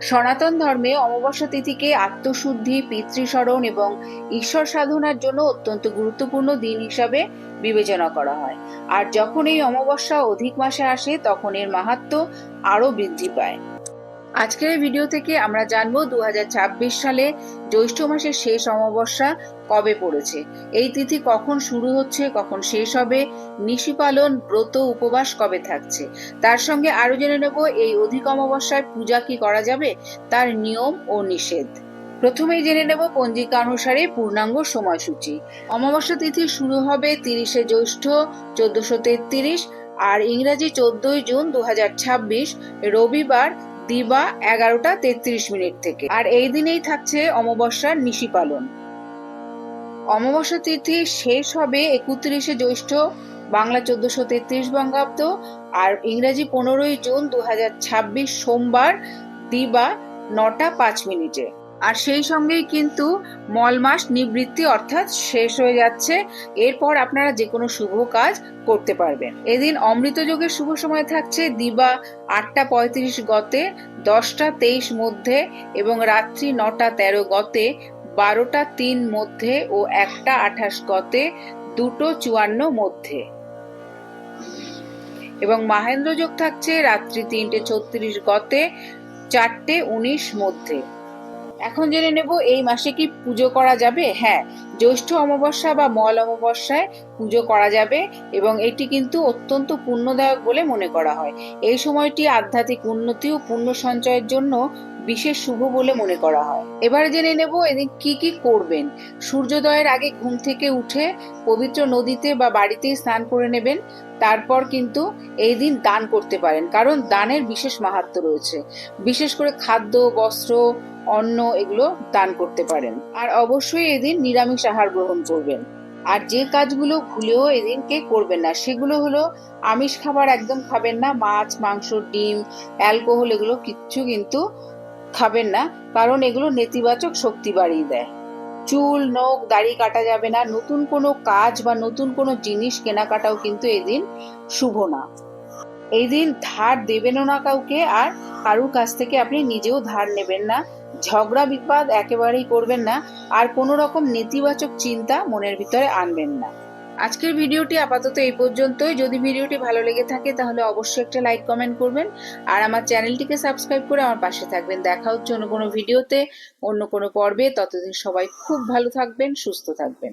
সনাতন ধর্মে অমাবস্যা তিথিকে আত্মশুদ্ধি, পিতৃস্মরণ এবং ঈশ্বর সাধনার জন্য অত্যন্ত গুরুত্বপূর্ণ দিন হিসাবে বিবেচনা করা হয়। আর যখন এই অমাবস্যা অধিক মাসে আসে তখন এর মাহাত্ম্য আরো বৃদ্ধি পায়। আজকের এই ভিডিও থেকে আমরা জানবো 2026 সালে জ্যৈষ্ঠ মাসের শেষ অমাবস্যা কবে পড়েছে, এই তিথি কখন শুরু হচ্ছে, কখন শেষ হবে, নিশি পালন, ব্রত, উপবাস কবে থাকছে। তার সঙ্গে আরো জেনে নেব এই অধিক অমাবস্যায় পূজা কি করা যাবে, তার নিয়ম ও নিষেধ। প্রথমেই জেনে নেব পঞ্জিকা অনুসারে পূর্ণাঙ্গ সময়সূচি। অমাবস্যা তিথি শুরু হবে 30শে জ্যৈষ্ঠ 1433 আর ইংরাজি 14ই জুন 2026 রবিবার দিবা 11টা 33 মিনিট থেকে। আর এই দিনেই থাকছে অমাবস্যার নিশি পালন। অমাবস্যা তিথি শেষ হবে 31শে জ্যৈষ্ঠ বাংলা 1433 বঙ্গাব্দ আর ইংরাজি 15ই জুন 2026 সোমবার দিবা 9টা 5 মিনিটে। আর সেই সঙ্গেই কিন্তু মল মাস নিবৃত্তি অর্থাৎ শেষ হয়ে যাচ্ছে। এরপর আপনারা যে কোনো শুভ কাজ করতে পারবেন। এদিন অমৃত যোগের শুভ সময় থাকছে দিবা 8টা 35 গতে 10টা 23 মধ্যে এবং রাত্রি 9টা 13 গতে 12টা 3 মধ্যে ও 1টা 28 গতে 2টো 54 মধ্যে। এবং মাহেন্দ্র যোগ থাকছে রাত্রি 3টে 36 গতে 4টে 19 মধ্যে। এখন জেনে নেব এই মাসে কি পুজো করা যাবে। হ্যাঁ, জ্যৈষ্ঠ অমাবস্যা বা মল অমাবস্যায় পুজো করা যাবে এবং এটি কিন্তু অত্যন্ত পুণ্যদায়ক বলে মনে করা হয়। এই সময়টি আধ্যাত্মিক উন্নতি ও পুণ্য সঞ্চয়ের জন্য বিশেষ শুভ বলে মনে করা হয়। এবারে জেনে নেব এদিন কি কি করবেন। সূর্যোদয়ের আগে ঘুম থেকে উঠে পবিত্র নদীতে বা বাড়িতেই স্নান করে নেবেন। তারপর কিন্তু এই দিন দান করতে পারেন, কারণ দানের বিশেষ মাহাত্ম্য রয়েছে। বিশেষ করে খাদ্য, বস্ত্র, অন্ন এগুলো দান করতে পারেন। আর অবশ্যই এদিন নিরামিষ আহার গ্রহণ করবেন। আর যে কাজগুলো ভুলেও এদিনকে করবেন না সেগুলো হলো আমিষ খাবার একদম খাবেন না, মাছ, মাংস, ডিম, অ্যালকোহল এগুলো কিচ্ছু কিন্তু খাবেন না, কারণ এগুলো নেতিবাচক শক্তি বাড়িয়ে দেয়। চুল, নখ, দাড়ি কাটা যাবে না। নতুন কোনো কাজ বা নতুন কোনো জিনিস কেনাকাটাও কিন্তু এদিন শুভ না। এই দিন ধার দেবেনও না কাউকে, আর কারুর কাছ থেকে আপনি নিজেও ধার নেবেন না। ঝগড়া বিবাদ একেবারেই করবেন না, আর কোনো রকম নেতিবাচক চিন্তা মনের ভিতরে আনবেন না। আজকের ভিডিওটি আপাতত এই পর্যন্তই। যদি ভিডিওটি ভালো লেগে থাকে তাহলে অবশ্যই একটা লাইক, কমেন্ট করবেন আর আমার চ্যানেলটিকে সাবস্ক্রাইব করে আমার পাশে থাকবেন। দেখা হচ্ছে অন্য কোনো ভিডিওতে, অন্য কোনো পর্বে। ততদিন সবাই খুব ভালো থাকবেন, সুস্থ থাকবেন।